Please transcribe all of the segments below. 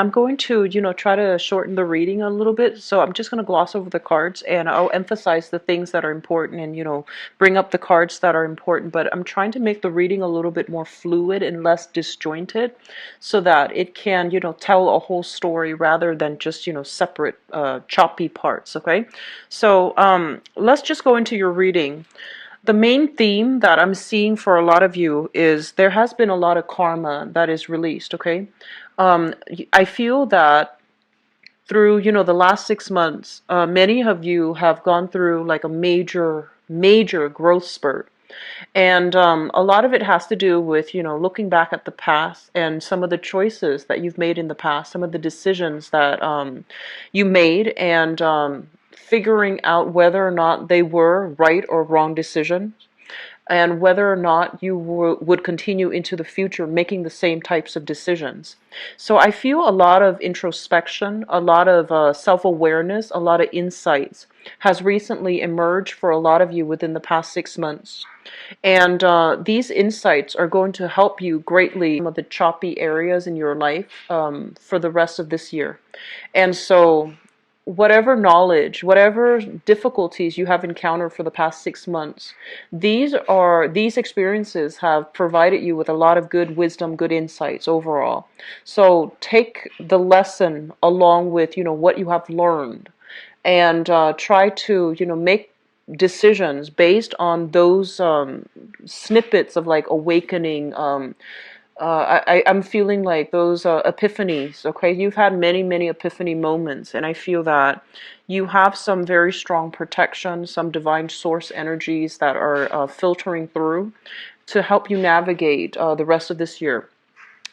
I'm going to, try to shorten the reading a little bit. So I'm just going to gloss over the cards and I'll emphasize the things that are important and, bring up the cards that are important. But I'm trying to make the reading a little bit more fluid and less disjointed so that it can, tell a whole story rather than just, separate, choppy parts. Okay. So let's just go into your reading. The main theme that I'm seeing for a lot of you is there has been a lot of karma that is released, okay? I feel that through, the last 6 months, many of you have gone through like a major growth spurt. And a lot of it has to do with, looking back at the past and some of the choices that you've made in the past, some of the decisions that you made, and figuring out whether or not they were right or wrong decisions, and whether or not you would continue into the future making the same types of decisions. So I feel a lot of introspection, a lot of self-awareness, a lot of insights has recently emerged for a lot of you within the past 6 months. And these insights are going to help you greatly in some of the choppy areas in your life for the rest of this year. And so whatever knowledge, whatever difficulties you have encountered for the past 6 months, these experiences have provided you with a lot of good wisdom, good insights overall. So take the lesson along with, what you have learned, and try to, make decisions based on those snippets of like awakening. I'm feeling like those epiphanies, okay? You've had many epiphany moments, and I feel that you have some very strong protection, some divine source energies that are filtering through to help you navigate the rest of this year.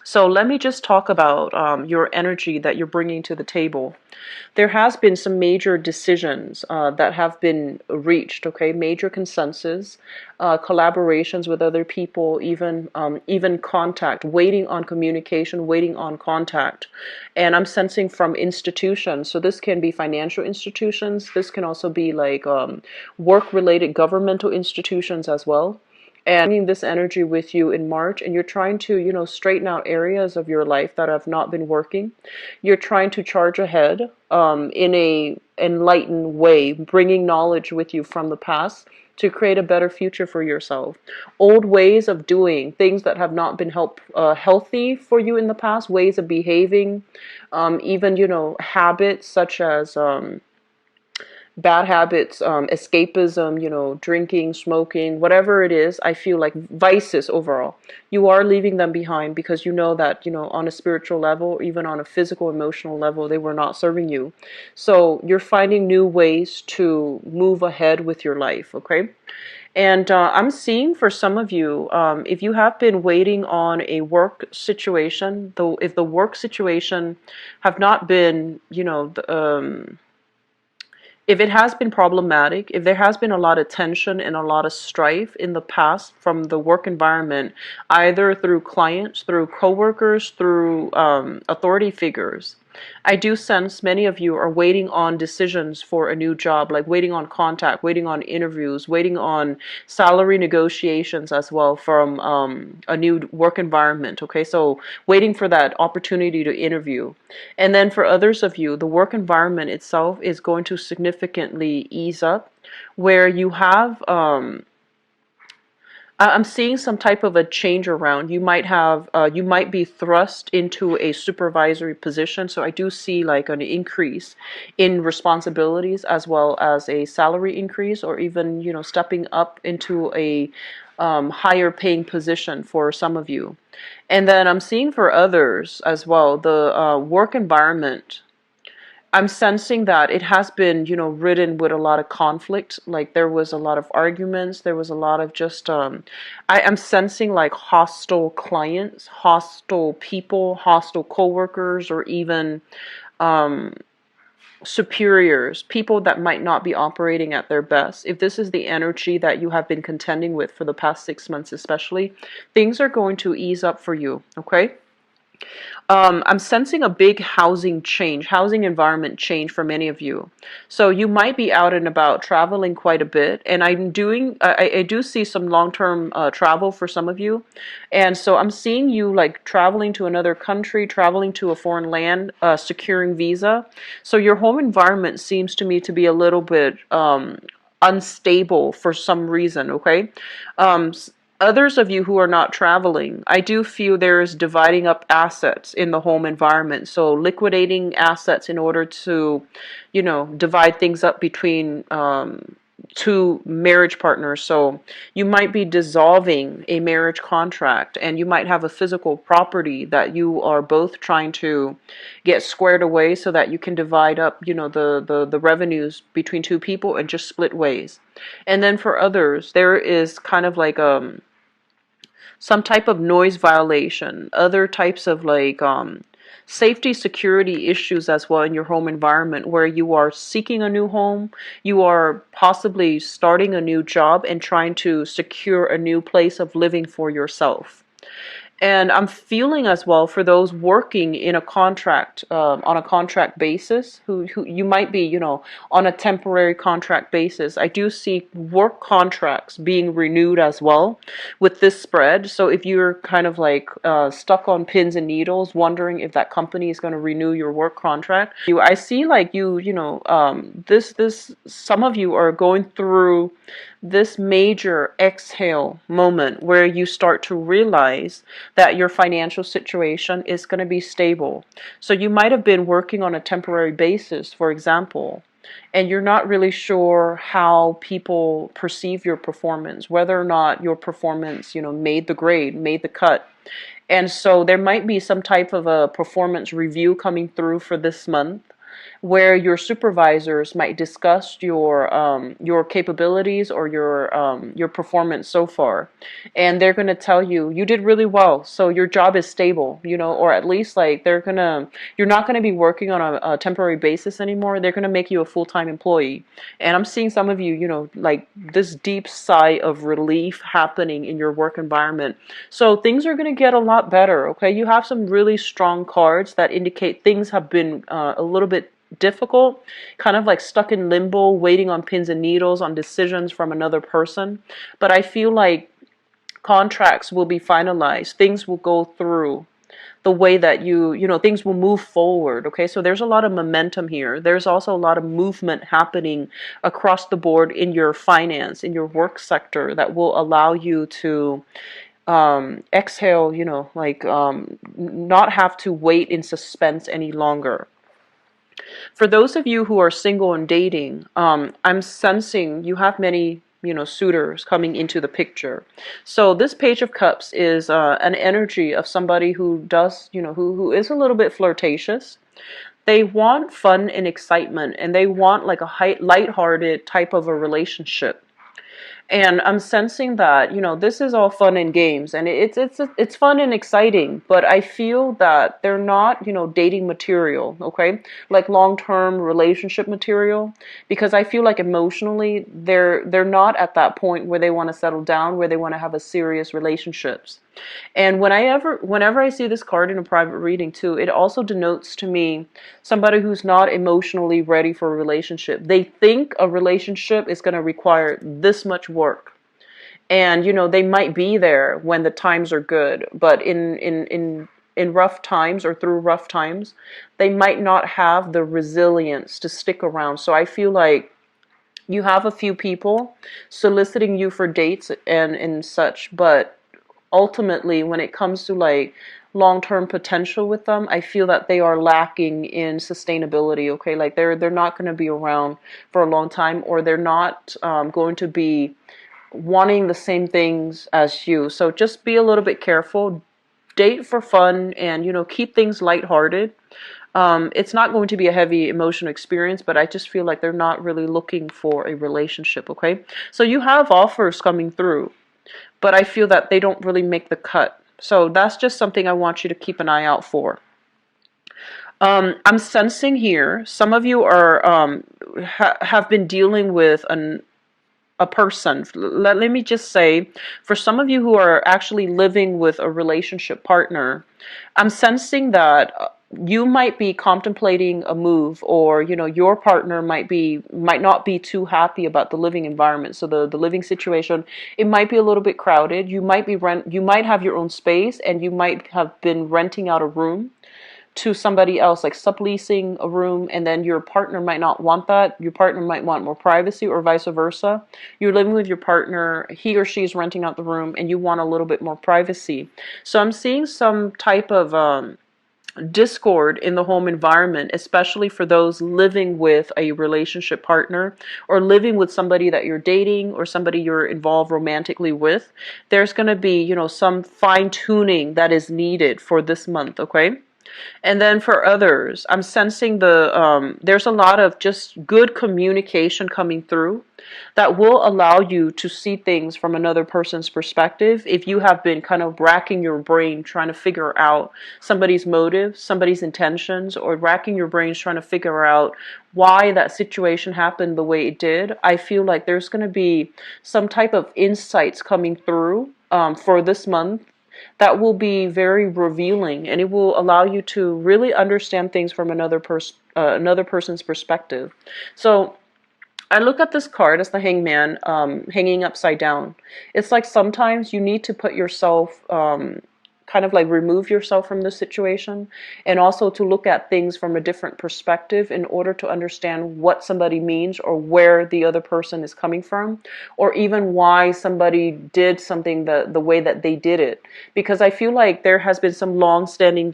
So let me just talk about your energy that you're bringing to the table. There has been some major decisions that have been reached, okay? Major consensus, collaborations with other people, even contact, waiting on communication, waiting on contact. And I'm sensing from institutions. So this can be financial institutions. This can also be like work-related governmental institutions as well, and bringing this energy with you in March, and you're trying to, straighten out areas of your life that have not been working. You're trying to charge ahead in a enlightened way, bringing knowledge with you from the past to create a better future for yourself. Old ways of doing things that have not been healthy for you in the past, ways of behaving, even, habits such as bad habits, escapism, drinking, smoking, whatever it is. I feel like vices overall, you are leaving them behind because you know that, on a spiritual level, even on a physical, emotional level, they were not serving you. So you're finding new ways to move ahead with your life, okay? And I'm seeing for some of you, if you have been waiting on a work situation, though, if the work situation have not been, if it has been problematic, if there has been a lot of tension and a lot of strife in the past from the work environment, either through clients, through coworkers, through authority figures, I do sense many of you are waiting on decisions for a new job, like waiting on contact, waiting on interviews, waiting on salary negotiations as well from a new work environment. Okay, so waiting for that opportunity to interview. And then for others of you, the work environment itself is going to significantly ease up, where you have I'm seeing some type of a change around. You might be thrust into a supervisory position. So I do see like an increase in responsibilities as well as a salary increase, or even, stepping up into a higher paying position for some of you. And then I'm seeing for others as well, the work environment. I'm sensing that it has been, ridden with a lot of conflict. Like there was a lot of arguments. There was a lot of just, I am sensing like hostile clients, hostile people, hostile coworkers, or even superiors, people that might not be operating at their best. If this is the energy that you have been contending with for the past 6 months, especially, things are going to ease up for you. Okay. I'm sensing a big housing change, housing environment change for many of you. So you might be out and about traveling quite a bit, and I do see some long-term travel for some of you, and so I'm seeing you like traveling to another country, traveling to a foreign land, securing visa. So your home environment seems to me to be a little bit unstable for some reason. Okay, um, others of you who are not traveling, I do feel there is dividing up assets in the home environment. So liquidating assets in order to, divide things up between two marriage partners. So you might be dissolving a marriage contract, and you might have a physical property that you are both trying to get squared away so that you can divide up, the revenues between two people and just split ways. And then for others, there is kind of like some type of noise violation, other types of like safety security issues as well in your home environment, where you are seeking a new home, you are possibly starting a new job and trying to secure a new place of living for yourself. And I'm feeling as well for those working in a contract, on a contract basis, who you might be, on a temporary contract basis. I do see work contracts being renewed as well with this spread. So if you're kind of like stuck on pins and needles, wondering if that company is going to renew your work contract, I see like some of you are going through this major exhale moment where you start to realize that your financial situation is going to be stable. So you might have been working on a temporary basis, for example, and you're not really sure how people perceive your performance, whether or not your performance, made the grade, made the cut. And so there might be some type of a performance review coming through for this month, where your supervisors might discuss your capabilities or your performance so far, and they're going to tell you you did really well, so your job is stable, or at least like you're not going to be working on a temporary basis anymore. They're going to make you a full-time employee. And I'm seeing some of you, like this deep sigh of relief happening in your work environment. So things are going to get a lot better. Okay, you have some really strong cards that indicate things have been a little bit difficult, kind of like stuck in limbo, waiting on pins and needles on decisions from another person. But I feel like contracts will be finalized, things will go through the way that things will move forward. Okay, so there's a lot of momentum here. There's also a lot of movement happening across the board in your finance, in your work sector, that will allow you to exhale, not have to wait in suspense any longer. For those of you who are single and dating, I'm sensing you have many, suitors coming into the picture. So this Page of Cups is an energy of somebody who does, who is a little bit flirtatious. They want fun and excitement, and they want like a light-hearted type of a relationship. And I'm sensing that, this is all fun and games, and it's fun and exciting, but I feel that they're not, dating material, okay? Like long-term relationship material, because I feel like emotionally they're not at that point where they want to settle down, where they want to have a serious relationships. And whenever I see this card in a private reading too, it also denotes to me somebody who's not emotionally ready for a relationship. They think a relationship is going to require this much work. And they might be there when the times are good, but in rough times or through rough times, they might not have the resilience to stick around. So I feel like you have a few people soliciting you for dates and such, but ultimately when it comes to like long-term potential with them, I feel that they are lacking in sustainability. Okay, like they're not going to be around for a long time, or they're not going to be wanting the same things as you. So just be a little bit careful. Date for fun, and keep things lighthearted. It's not going to be a heavy emotional experience, but I just feel like they're not really looking for a relationship. Okay, so you have offers coming through, but I feel that they don't really make the cut. So that's just something I want you to keep an eye out for. I'm sensing here some of you are have been dealing with a person. Let me just say, for some of you who are actually living with a relationship partner, I'm sensing that you might be contemplating a move, or your partner might not be too happy about the living environment. So the living situation, it might be a little bit crowded. You might have your own space, and you might have been renting out a room to somebody else, like subleasing a room, and then your partner might not want that. Your partner might want more privacy, or vice versa. You're living with your partner, he or she is renting out the room, and you want a little bit more privacy. So I'm seeing some type of discord in the home environment, especially for those living with a relationship partner, or living with somebody that you're dating, or somebody you're involved romantically with. There's going to be, some fine tuning that is needed for this month, okay? And then for others, I'm sensing there's a lot of just good communication coming through that will allow you to see things from another person's perspective. If you have been kind of racking your brain trying to figure out somebody's motives, somebody's intentions, or racking your brains trying to figure out why that situation happened the way it did, I feel like there's going to be some type of insights coming through for this month that will be very revealing, and it will allow you to really understand things from another person's perspective. So I look at this card as the Hangman, hanging upside down. It's like sometimes you need to put yourself, kind of like remove yourself from the situation, and also to look at things from a different perspective in order to understand what somebody means, or where the other person is coming from, or even why somebody did something the way that they did it. Because I feel like there has been some long-standing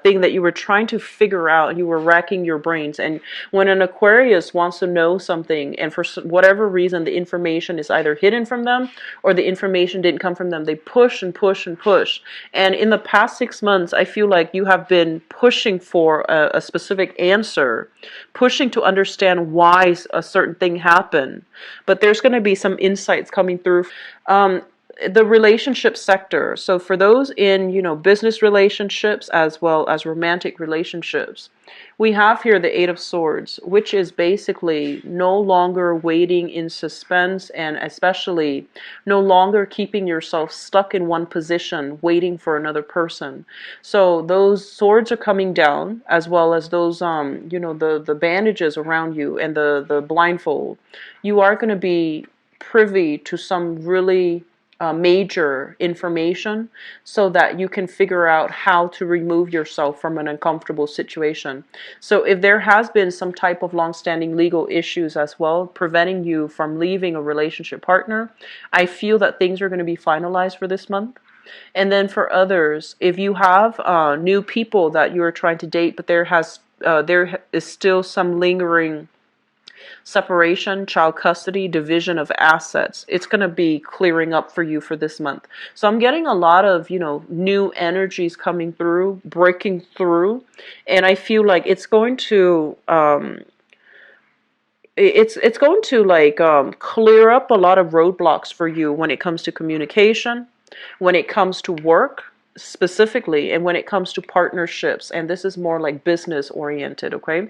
thing that you were trying to figure out, and you were racking your brains. And when an Aquarius wants to know something, and for whatever reason the information is either hidden from them, or the information didn't come from them, they push and push and push. And in the past 6 months, I feel like you have been pushing for a specific answer, pushing to understand why a certain thing happened. But there's going to be some insights coming through. The relationship sector. So for those in, business relationships as well as romantic relationships, we have here the Eight of Swords, which is basically no longer waiting in suspense, and especially no longer keeping yourself stuck in one position waiting for another person. So those swords are coming down, as well as those the bandages around you, and the blindfold. You are going to be privy to some really major information, so that you can figure out how to remove yourself from an uncomfortable situation. So if there has been some type of long-standing legal issues as well preventing you from leaving a relationship partner, I feel that things are going to be finalized for this month. And then for others, if you have new people that you are trying to date, but there is still some lingering separation, child custody, division of assets, it's going to be clearing up for you for this month. So I'm getting a lot of, new energies coming through, breaking through, and I feel like it's going to it's going to like clear up a lot of roadblocks for you when it comes to communication, when it comes to work specifically, and when it comes to partnerships. And this is more like business oriented, okay?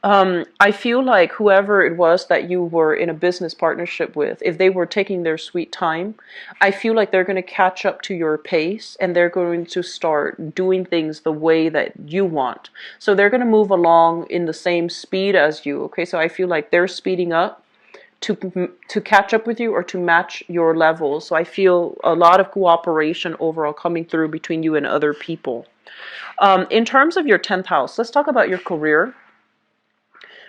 I feel like whoever it was that you were in a business partnership with, if they were taking their sweet time, I feel like they're going to catch up to your pace, and they're going to start doing things the way that you want. So they're going to move along in the same speed as you. Okay, so I feel like they're speeding up to catch up with you, or to match your levels. So I feel a lot of cooperation overall coming through between you and other people. In terms of your 10th house, let's talk about your career.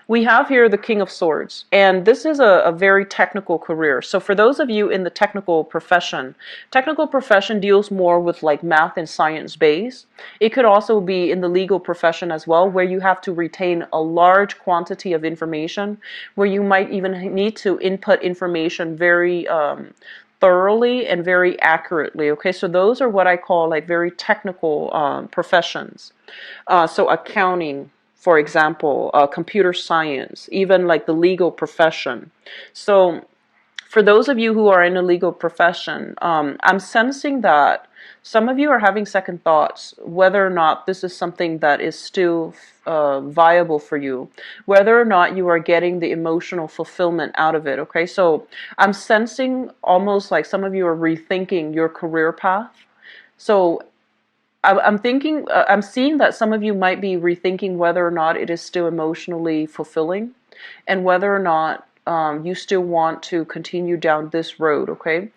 We have here the King of Swords, and this is a very technical career. So for those of you in the technical profession deals more with like math and science base. It could also be in the legal profession as well, where you have to retain a large quantity of information, where you might even need to input information very thoroughly and very accurately. Okay, so those are what I call like very technical professions. So accounting, for example, computer science, even like the legal profession. So For those of you who are in a legal profession, I'm sensing that some of you are having second thoughts whether or not this is something that is still viable for you, whether or not you are getting the emotional fulfillment out of it. Okay, so I'm sensing almost like some of you are rethinking your career path. So I'm thinking, I'm seeing that some of you might be rethinking whether or not it is still emotionally fulfilling, and whether or not you still want to continue down this road. Okay,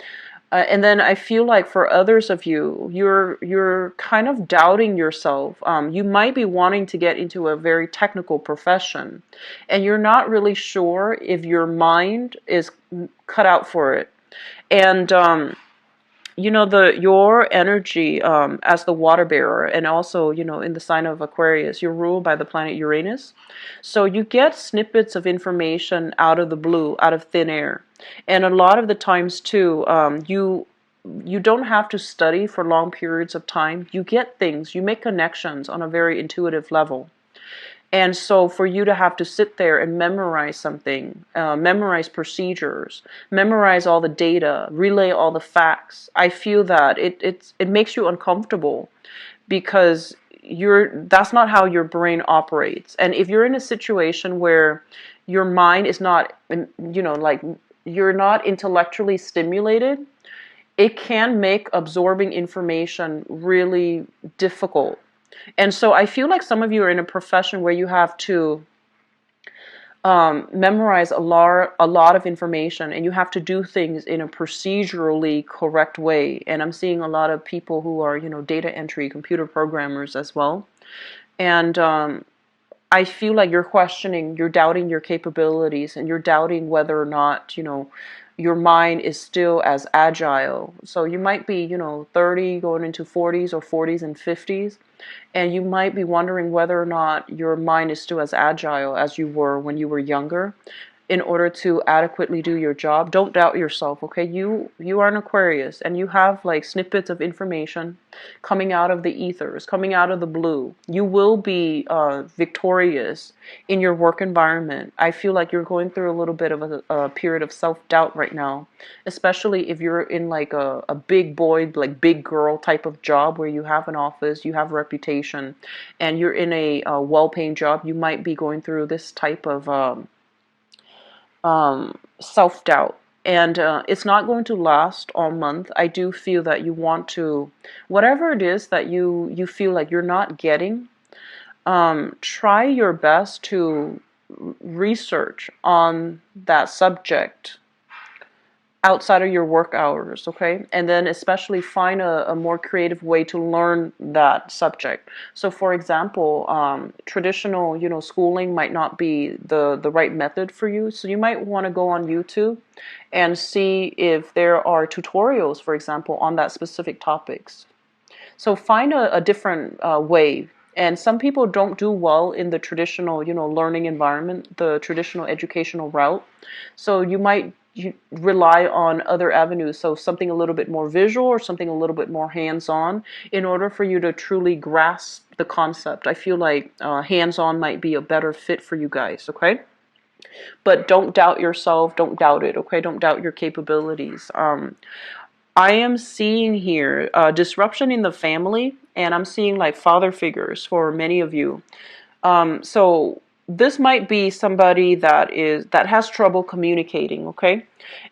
and then I feel like for others of you, you're kind of doubting yourself. You might be wanting to get into a very technical profession, and you're not really sure if your mind is cut out for it. And you know, the your energy as the water bearer, and also, you know, in the sign of Aquarius, you're ruled by the planet Uranus. So you get snippets of information out of the blue, out of thin air. And a lot of the times too, you don't have to study for long periods of time. You get things, you make connections on a very intuitive level. And so for you to have to sit there and memorize something, memorize procedures, memorize all the data, relay all the facts, I feel that it makes you uncomfortable, because that's not how your brain operates. And if you're in a situation where your mind is not, you know, like you're not intellectually stimulated, it can make absorbing information really difficult. And so I feel like some of you are in a profession where you have to memorize a lot of information, and you have to do things in a procedurally correct way. And I'm seeing a lot of people who are, you know, data entry, computer programmers as well. And I feel like you're questioning, you're doubting your capabilities, and you're doubting whether or not, you know, your mind is still as agile. So you might be, you know, 30 going into 40s, or 40s and 50s, and you might be wondering whether or not your mind is still as agile as you were when you were younger, in order to adequately do your job. Don't doubt yourself, okay? You are an Aquarius, and you have like snippets of information coming out of the ethers, coming out of the blue. You will be victorious in your work environment. I feel like you're going through a little bit of a period of self-doubt right now, especially if you're in like a big boy, like big girl type of job where you have an office, you have a reputation, and you're in a well-paying job. You might be going through this type of self-doubt, and it's not going to last all month. I do feel that you want to, whatever it is that you feel like you're not getting, try your best to research on that subject outside of your work hours, okay? And then especially find a more creative way to learn that subject. So for example, traditional, you know, schooling might not be the right method for you. So you might want to go on YouTube and see if there are tutorials, for example, on that specific topics. So find a different way. And some people don't do well in the traditional, you know, learning environment, the traditional educational route. So you might rely on other avenues, so something a little bit more visual, or something a little bit more hands-on, in order for you to truly grasp the concept. I feel like hands-on might be a better fit for you guys, okay? But don't doubt yourself, don't doubt it, okay? Don't doubt your capabilities. I am seeing here disruption in the family, and I'm seeing like father figures for many of you. So this might be somebody that has trouble communicating, okay?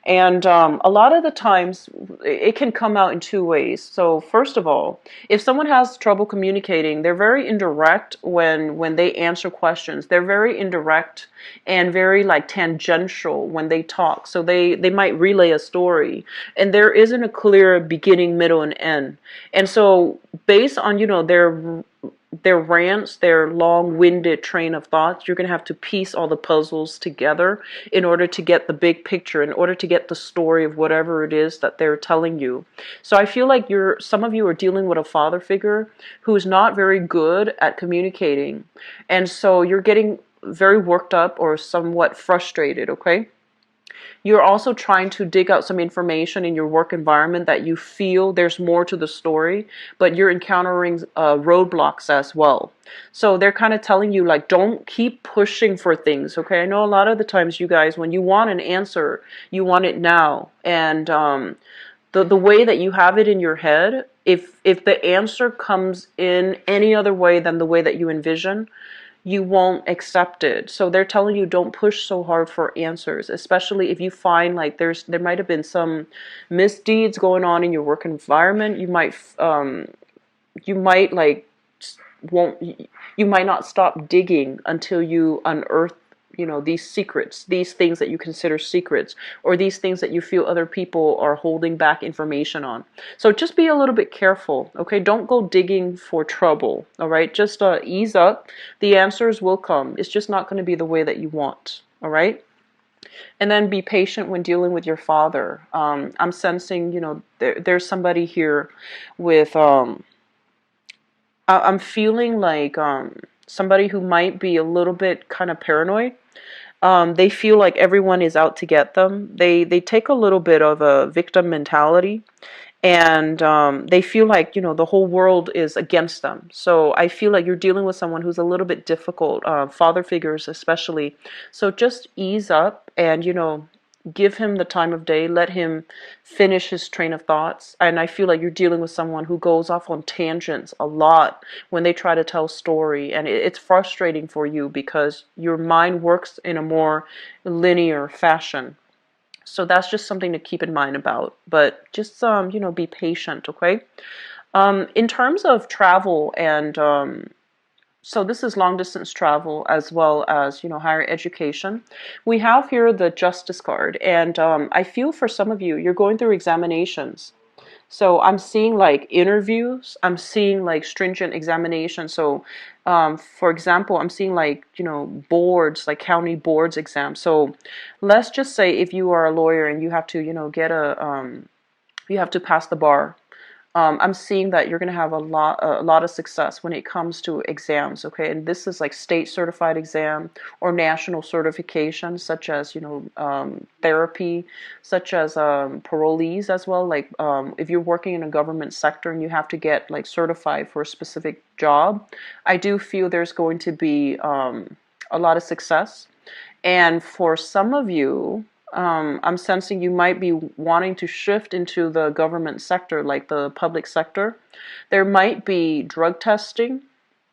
And a lot of the times it can come out in two ways. So first of all, if someone has trouble communicating, they're very indirect when they answer questions. They're very indirect and very like tangential when they talk. So they might relay a story, and there isn't a clear beginning, middle, and end. And so based on, you know, their rants, their long-winded train of thoughts, you're going to have to piece all the puzzles together in order to get the big picture, in order to get the story of whatever it is that they're telling you. So I feel like some of you are dealing with a father figure who's not very good at communicating. And so you're getting very worked up or somewhat frustrated, okay? You're also trying to dig out some information in your work environment that you feel there's more to the story, but you're encountering roadblocks as well. So they're kind of telling you, like, don't keep pushing for things, okay? I know a lot of the times, you guys, when you want an answer, you want it now. And the way that you have it in your head, if the answer comes in any other way than the way that you envision, you won't accept it. So they're telling you, don't push so hard for answers, especially if you find like there might have been some misdeeds going on in your work environment. You might like won't you might not stop digging until you unearth, these secrets, these things that you consider secrets, or these things that you feel other people are holding back information on. So just be a little bit careful, okay? Don't go digging for trouble, all right? Just ease up. The answers will come. It's just not going to be the way that you want, all right? And then be patient when dealing with your father. I'm sensing, there's somebody here with I'm feeling like somebody who might be a little bit kind of paranoid. They feel like everyone is out to get them. They take a little bit of a victim mentality, and they feel like, the whole world is against them. So I feel like you're dealing with someone who's a little bit difficult, father figures especially. So just ease up and, give him the time of day. Let him finish his train of thoughts. And I feel like you're dealing with someone who goes off on tangents a lot when they try to tell story, and it's frustrating for you because your mind works in a more linear fashion. So that's just something to keep in mind about. But just be patient, okay? In terms of travel and so this is long distance travel as well as, higher education. We have here the Justice card, and I feel for some of you, you're going through examinations. So I'm seeing like interviews, I'm seeing like stringent examinations. So for example, I'm seeing like, boards, like county boards exams. So let's just say if you are a lawyer and you have to, get you have to pass the bar. I'm seeing that you're going to have a lot of success when it comes to exams, okay? And this is like state certified exam or national certification, such as, therapy, such as parolees as well. Like if you're working in a government sector and you have to get like certified for a specific job, I do feel there's going to be a lot of success. And for some of you, I'm sensing you might be wanting to shift into the government sector, like the public sector. There might be drug testing.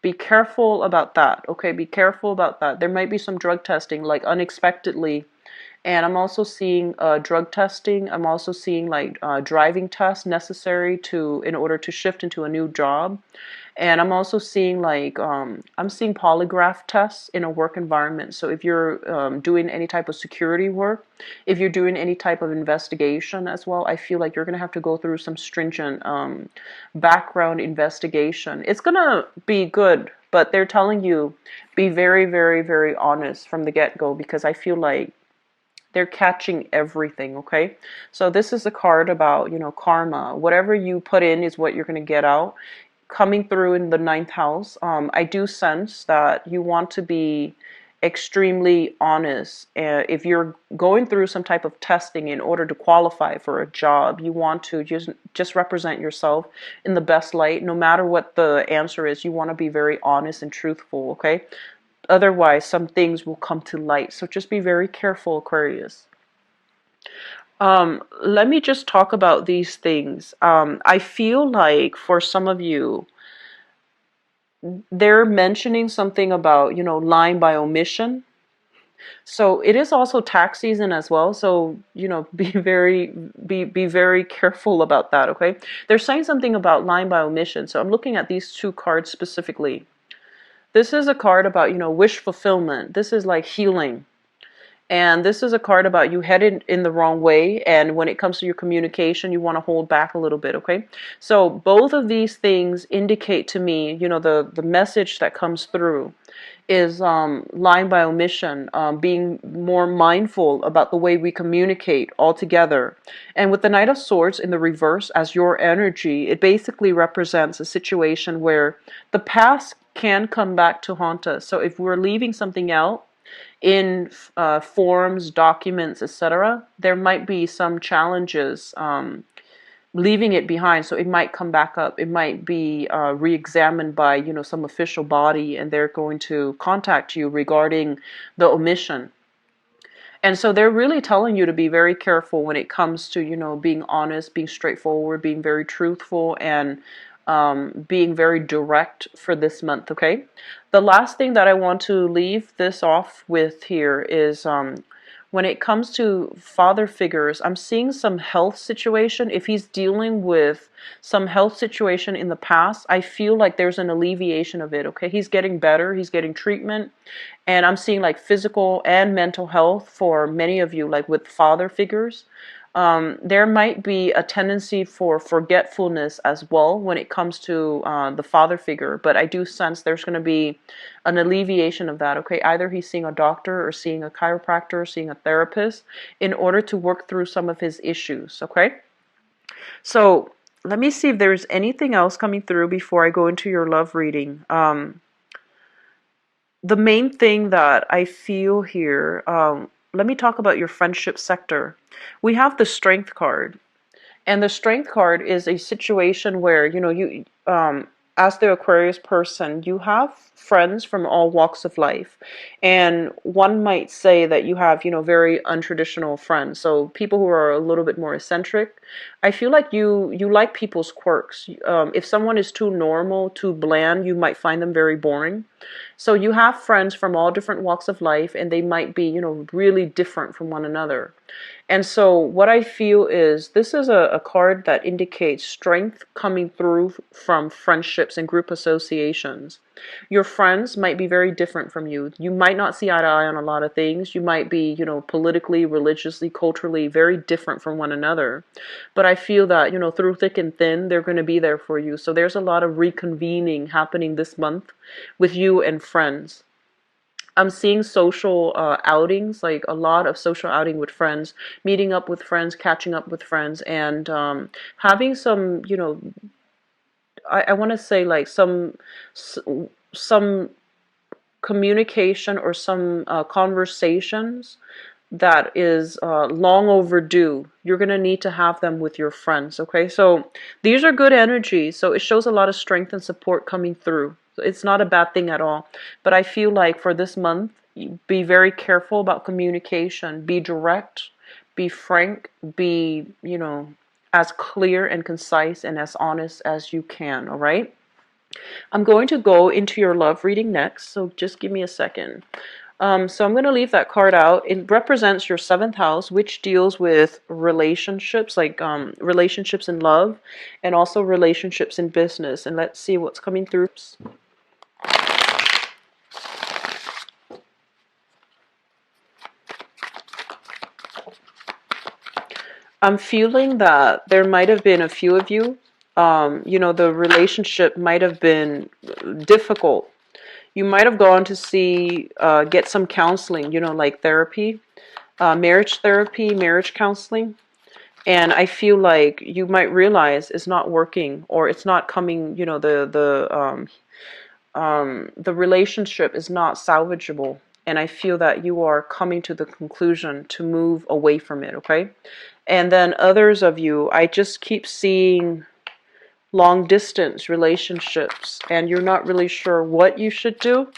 Be careful about that, okay? Be careful about that. There might be some drug testing, like unexpectedly. And I'm also seeing drug testing. I'm also seeing like driving tests necessary in order to shift into a new job. And I'm also seeing like I'm seeing polygraph tests in a work environment. So if you're doing any type of security work, if you're doing any type of investigation as well, I feel like you're going to have to go through some stringent background investigation. It's going to be good, but they're telling you be very, very, very honest from the get-go, because I feel like they're catching everything, okay? So this is a card about, karma. Whatever you put in is what you're going to get out. Coming through in the ninth house, I do sense that you want to be extremely honest. If you're going through some type of testing in order to qualify for a job, you want to just represent yourself in the best light. No matter what the answer is, you want to be very honest and truthful, okay? Otherwise, some things will come to light. So just be very careful, Aquarius. Let me just talk about these things. I feel like for some of you, they're mentioning something about, lying by omission. So it is also tax season as well. So, be very careful about that, okay? They're saying something about lying by omission. So I'm looking at these two cards specifically. This is a card about, wish fulfillment. This is like healing. And this is a card about you headed in the wrong way. And when it comes to your communication, you want to hold back a little bit, okay? So both of these things indicate to me, the message that comes through is lying by omission, being more mindful about the way we communicate altogether. And with the Knight of Swords in the reverse as your energy, it basically represents a situation where the past can come back to haunt us. So if we're leaving something out, in forms, documents, etc., there might be some challenges leaving it behind. So it might come back up. It might be re-examined by, some official body, and they're going to contact you regarding the omission. And so they're really telling you to be very careful when it comes to, being honest, being straightforward, being very truthful, and being very direct for this month, okay? The last thing that I want to leave this off with here is when it comes to father figures, I'm seeing some health situation. If he's dealing with some health situation in the past, I feel like there's an alleviation of it, okay? He's getting better, he's getting treatment, and I'm seeing like physical and mental health for many of you, like with father figures. There might be a tendency for forgetfulness as well when it comes to the father figure, but I do sense there's going to be an alleviation of that, okay? Either he's seeing a doctor or seeing a chiropractor or seeing a therapist in order to work through some of his issues, okay? So let me see if there's anything else coming through before I go into your love reading. The main thing that I feel here, let me talk about your friendship sector. We have the Strength card. And the Strength card is a situation where, you as the Aquarius person, you have friends from all walks of life. And one might say that you have, very untraditional friends. So people who are a little bit more eccentric. I feel like you like people's quirks. If someone is too normal, too bland, you might find them very boring. So you have friends from all different walks of life, and they might be, really different from one another. And so what I feel is this is a card that indicates strength coming through from friendships and group associations. Your friends might be very different from you. You might not see eye to eye on a lot of things. You might be, politically, religiously, culturally very different from one another. But I feel that, through thick and thin, they're going to be there for you. So there's a lot of reconvening happening this month with you and friends. I'm seeing social outings, like a lot of social outing with friends, meeting up with friends, catching up with friends, and having some, I want to say like some communication or some conversations that is long overdue. You're going to need to have them with your friends, okay? So these are good energies. So it shows a lot of strength and support coming through. It's not a bad thing at all. But I feel like for this month, be very careful about communication. Be direct, be frank, be, as clear and concise and as honest as you can, all right? I'm going to go into your love reading next, so just give me a second. So I'm going to leave that card out. It represents your 7th house, which deals with relationships, like relationships in love, and also relationships in business. And let's see what's coming through. I'm feeling that there might have been a few of you, the relationship might have been difficult. You might have gone to get some counseling, like therapy, marriage therapy, marriage counseling. And I feel like you might realize it's not working, or it's not coming, the relationship is not salvageable. And I feel that you are coming to the conclusion to move away from it, okay? And then others of you, I just keep seeing long distance relationships, and you're not really sure what you should do.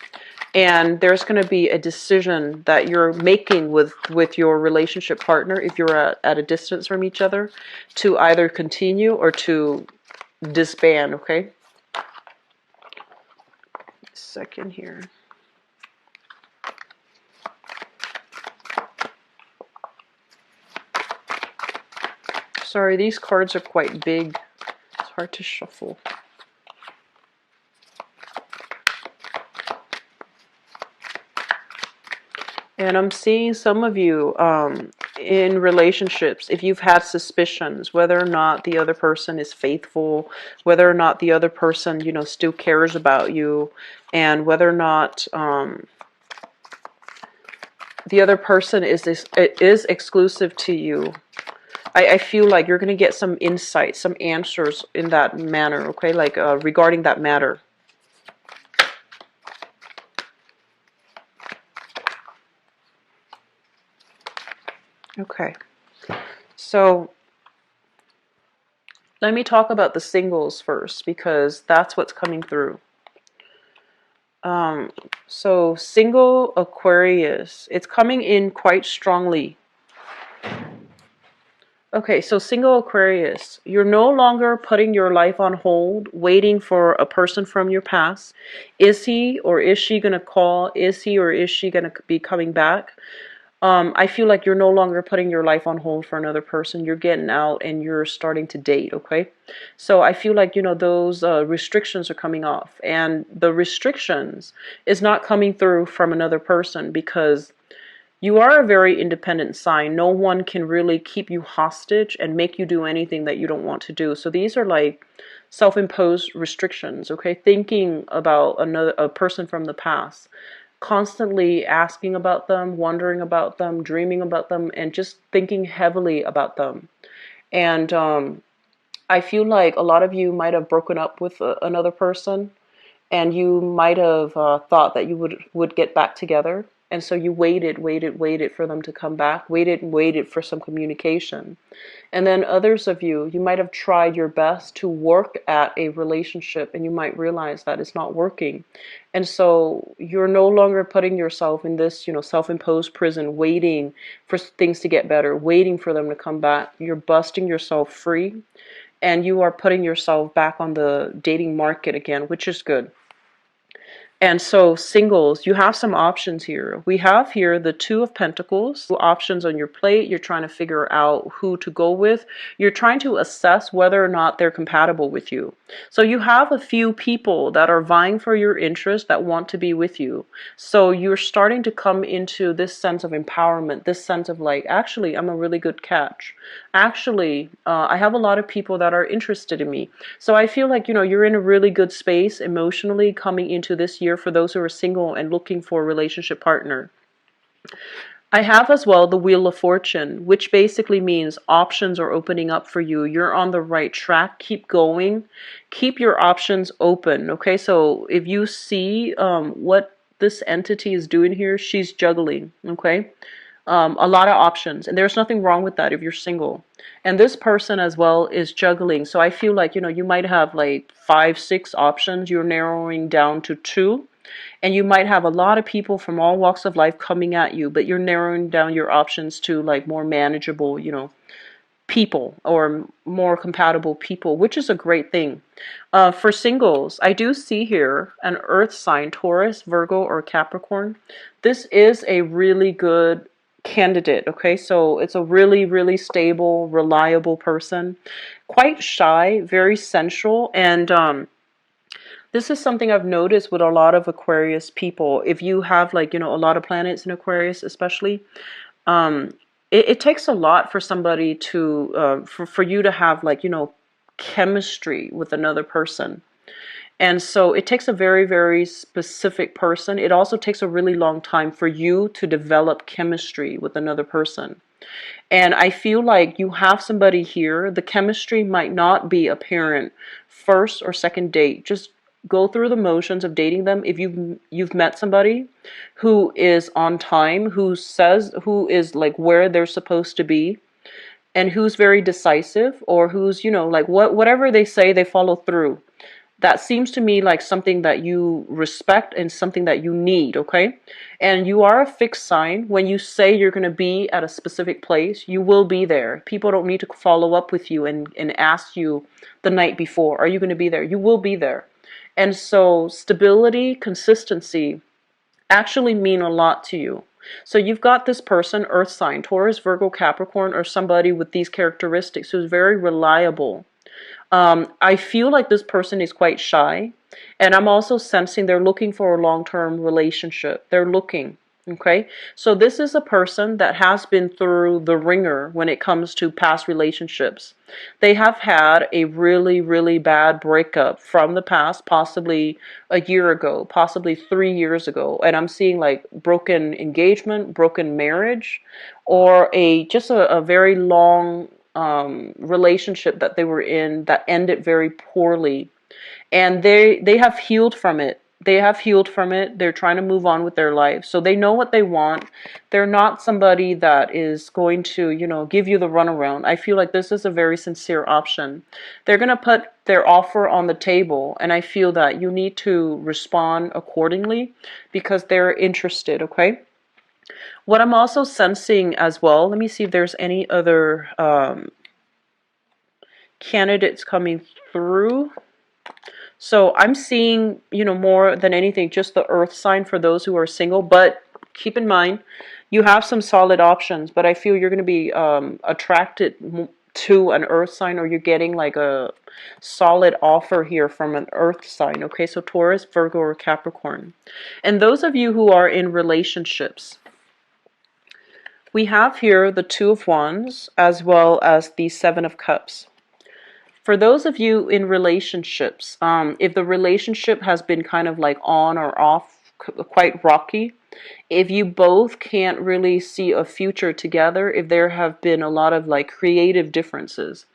And there's going to be a decision that you're making with your relationship partner, if you're at a distance from each other, to either continue or to disband, okay? Second here. Sorry, these cards are quite big. It's hard to shuffle. And I'm seeing some of you in relationships, if you've had suspicions, whether or not the other person is faithful, whether or not the other person, still cares about you, and whether or not the other person is exclusive to you. I feel like you're going to get some insight, some answers in that manner, okay, like regarding that matter. Okay. So let me talk about the singles first because that's what's coming through. Um, so single Aquarius, it's coming in quite strongly. Okay, so single Aquarius, you're no longer putting your life on hold, waiting for a person from your past. Is he or is she going to call? Is he or is she going to be coming back? I feel like you're no longer putting your life on hold for another person. You're getting out and you're starting to date, okay? So I feel like, those restrictions are coming off. And the restrictions is not coming through from another person because you are a very independent sign. No one can really keep you hostage and make you do anything that you don't want to do. So these are like self-imposed restrictions, okay? Thinking about a person from the past, constantly asking about them, wondering about them, dreaming about them, and just thinking heavily about them. And I feel like a lot of you might have broken up with another person, and you might have thought that you would get back together, and so you waited for them to come back, waited and waited for some communication. And then others of you might have tried your best to work at a relationship, and you might realize that it's not working. And so you're no longer putting yourself in this, self-imposed prison, waiting for things to get better, waiting for them to come back. You're busting yourself free, and you are putting yourself back on the dating market again, which is good. And so singles, you have some options here. We have here the Two of Pentacles, options on your plate. You're trying to figure out who to go with. You're trying to assess whether or not they're compatible with you. So you have a few people that are vying for your interest that want to be with you. So you're starting to come into this sense of empowerment, this sense of like, actually, I'm a really good catch. Actually, I have a lot of people that are interested in me. So I feel like, you're in a really good space emotionally coming into this year for those who are single and looking for a relationship partner. I have as well the Wheel of Fortune, which basically means options are opening up for you. You're on the right track. Keep going. Keep your options open. Okay, so if you see what this entity is doing here, she's juggling. Okay, a lot of options, and there's nothing wrong with that if you're single. And this person as well is juggling. So I feel like, you might have like 5, 6 options. You're narrowing down to 2. And you might have a lot of people from all walks of life coming at you, but you're narrowing down your options to like more manageable, people or more compatible people, which is a great thing. For singles, I do see here an earth sign, Taurus, Virgo, or Capricorn. This is a really good candidate, okay? So it's a really, really stable, reliable person. Quite shy, very sensual, and this is something I've noticed with a lot of Aquarius people. If you have like, a lot of planets in Aquarius, especially, um, it takes a lot for somebody to, for you to have like, chemistry with another person. And so it takes a very, very specific person. It also takes a really long time for you to develop chemistry with another person. And I feel like you have somebody here. The chemistry might not be apparent first or second date. Just go through the motions of dating them. If you've met somebody who is on time, who is like where they're supposed to be, and who's very decisive, or who's, like whatever they say, they follow through. That seems to me like something that you respect and something that you need, okay? And you are a fixed sign. When you say you're going to be at a specific place, you will be there. People don't need to follow up with you and ask you the night before, are you going to be there? You will be there. And so stability, consistency actually mean a lot to you. So you've got this person, earth sign, Taurus, Virgo, Capricorn, or somebody with these characteristics who's very reliable. I feel like this person is quite shy, and I'm also sensing they're looking for a long-term relationship. They're looking, okay? So this is a person that has been through the ringer when it comes to past relationships. They have had a really, really bad breakup from the past, possibly a year ago, possibly 3 years ago, and I'm seeing like broken engagement, broken marriage, or just a very long relationship that they were in that ended very poorly, and they have healed from it. They have healed from it. They're trying to move on with their life. So they know what they want. They're not somebody that is going to, give you the runaround. I feel like this is a very sincere option. They're going to put their offer on the table, and I feel that you need to respond accordingly because they're interested, okay? What I'm also sensing as well, let me see if there's any other candidates coming through. So I'm seeing, more than anything, just the earth sign for those who are single. But keep in mind, you have some solid options. But I feel you're going to be attracted to an earth sign, or you're getting like a solid offer here from an earth sign. Okay, so Taurus, Virgo, or Capricorn. And those of you who are in relationships, we have here the Two of Wands as well as the Seven of Cups. For those of you in relationships, if the relationship has been kind of like on or off, quite rocky, if you both can't really see a future together, if there have been a lot of like creative differences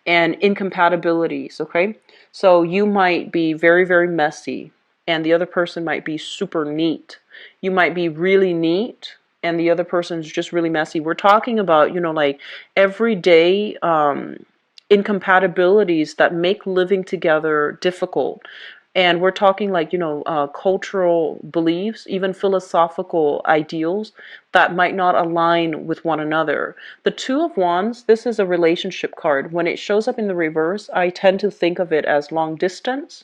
and incompatibilities, okay? So you might be very, very messy and the other person might be super neat. You might be really neat and the other person's just really messy. We're talking about, like everyday incompatibilities that make living together difficult. And we're talking like, cultural beliefs, even philosophical ideals that might not align with one another. The Two of Wands, this is a relationship card. When it shows up in the reverse, I tend to think of it as long distance,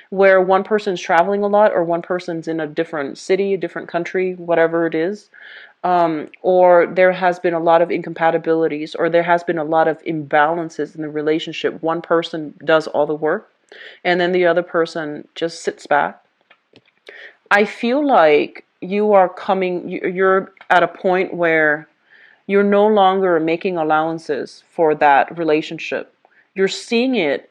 where one person's traveling a lot or one person's in a different city, a different country, whatever it is. Or there has been a lot of incompatibilities, or there has been a lot of imbalances in the relationship. One person does all the work, and then the other person just sits back. I feel like you're at a point where you're no longer making allowances for that relationship. You're seeing it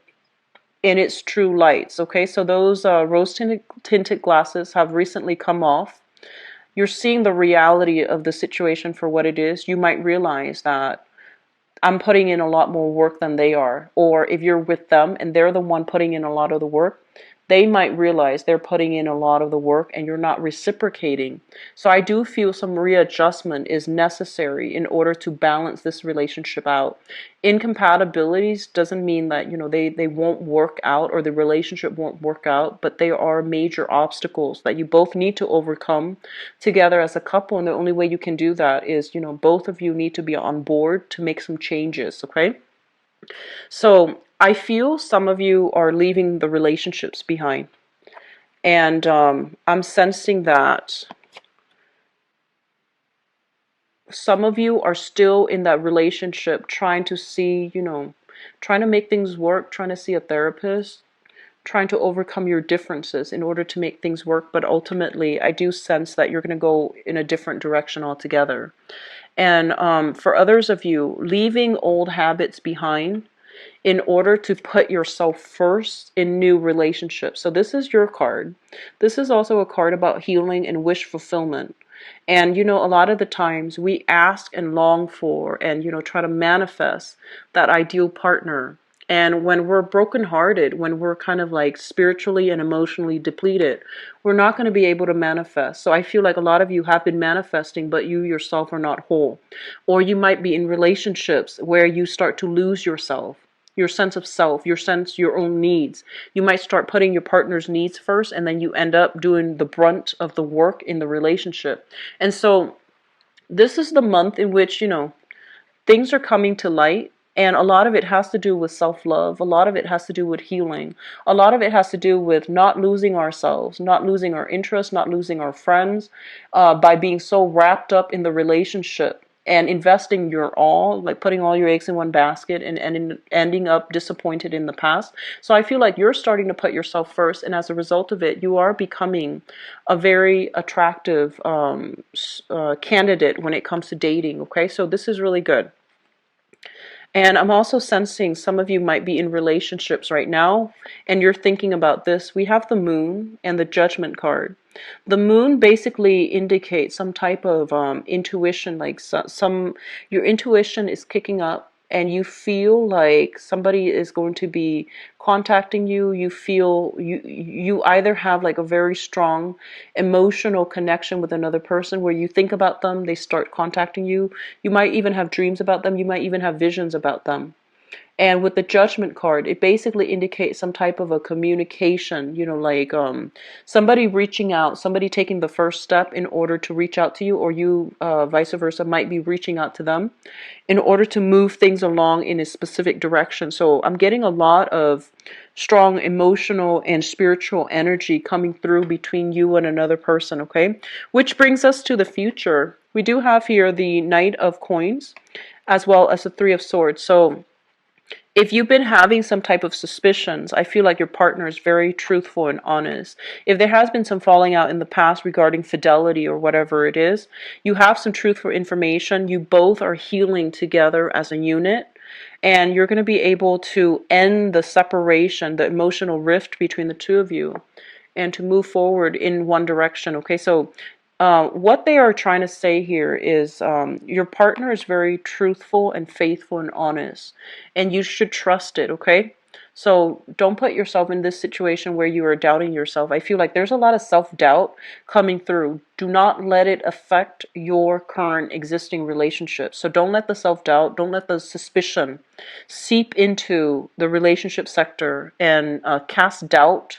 in its true lights, okay? So those rose-tinted glasses have recently come off. You're seeing the reality of the situation for what it is. You might realize that I'm putting in a lot more work than they are. Or if you're with them and they're the one putting in a lot of the work, they might realize they're putting in a lot of the work and you're not reciprocating. So I do feel some readjustment is necessary in order to balance this relationship out. Incompatibilities doesn't mean that, they won't work out or the relationship won't work out, but they are major obstacles that you both need to overcome together as a couple. And the only way you can do that is, both of you need to be on board to make some changes, okay? So I feel some of you are leaving the relationships behind. And I'm sensing that some of you are still in that relationship trying to see, trying to make things work, trying to see a therapist, trying to overcome your differences in order to make things work. But ultimately, I do sense that you're going to go in a different direction altogether. And for others of you, leaving old habits behind in order to put yourself first in new relationships. So this is your card. This is also a card about healing and wish fulfillment. And a lot of the times we ask and long for and try to manifest that ideal partner. And when we're brokenhearted, when we're kind of like spiritually and emotionally depleted, we're not going to be able to manifest. So I feel like a lot of you have been manifesting, but you yourself are not whole. Or you might be in relationships where you start to lose yourself, your sense of self, your own needs. You might start putting your partner's needs first, and then you end up doing the brunt of the work in the relationship. And so this is the month in which, things are coming to light. And a lot of it has to do with self-love. A lot of it has to do with healing. A lot of it has to do with not losing ourselves, not losing our interests, not losing our friends, by being so wrapped up in the relationship and investing your all, like putting all your eggs in one basket and ending up disappointed in the past. So I feel like you're starting to put yourself first, and as a result of it, you are becoming a very attractive candidate when it comes to dating, okay? So this is really good. And I'm also sensing some of you might be in relationships right now, and you're thinking about this. We have the Moon and the Judgment card. The Moon basically indicates some type of intuition, like your intuition is kicking up, and you feel like somebody is going to be contacting you. You feel you either have like a very strong emotional connection with another person where you think about them, they start contacting you. You might even have dreams about them. You might even have visions about them. And with the judgment card, it basically indicates some type of a communication, like somebody reaching out, somebody taking the first step in order to reach out to you, or you, vice versa, might be reaching out to them in order to move things along in a specific direction. So I'm getting a lot of strong emotional and spiritual energy coming through between you and another person, okay? Which brings us to the future. We do have here the Knight of Coins as well as the Three of Swords. So if you've been having some type of suspicions, I feel like your partner is very truthful and honest. If there has been some falling out in the past regarding fidelity or whatever it is, you have some truthful information. You both are healing together as a unit, and you're going to be able to end the separation, the emotional rift between the two of you, and to move forward in one direction. Okay, so what they are trying to say here is your partner is very truthful and faithful and honest, and you should trust it, okay? So don't put yourself in this situation where you are doubting yourself. I feel like there's a lot of self-doubt coming through. Do not let it affect your current existing relationship. So don't let the self-doubt, don't let the suspicion seep into the relationship sector and cast doubt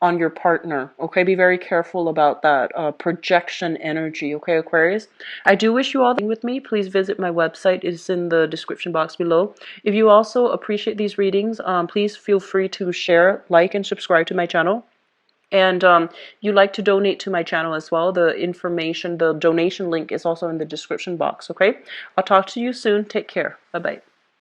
on your partner. Okay, be very careful about that projection energy. Okay, Aquarius, I do wish you all the with me. Please visit my website. It's in the description box below. If you also appreciate these readings, please feel free to share, like, and subscribe to my channel. And you like to donate to my channel as well, the information, the donation link is also in the description box. Okay, I'll talk to you soon. Take care. Bye bye.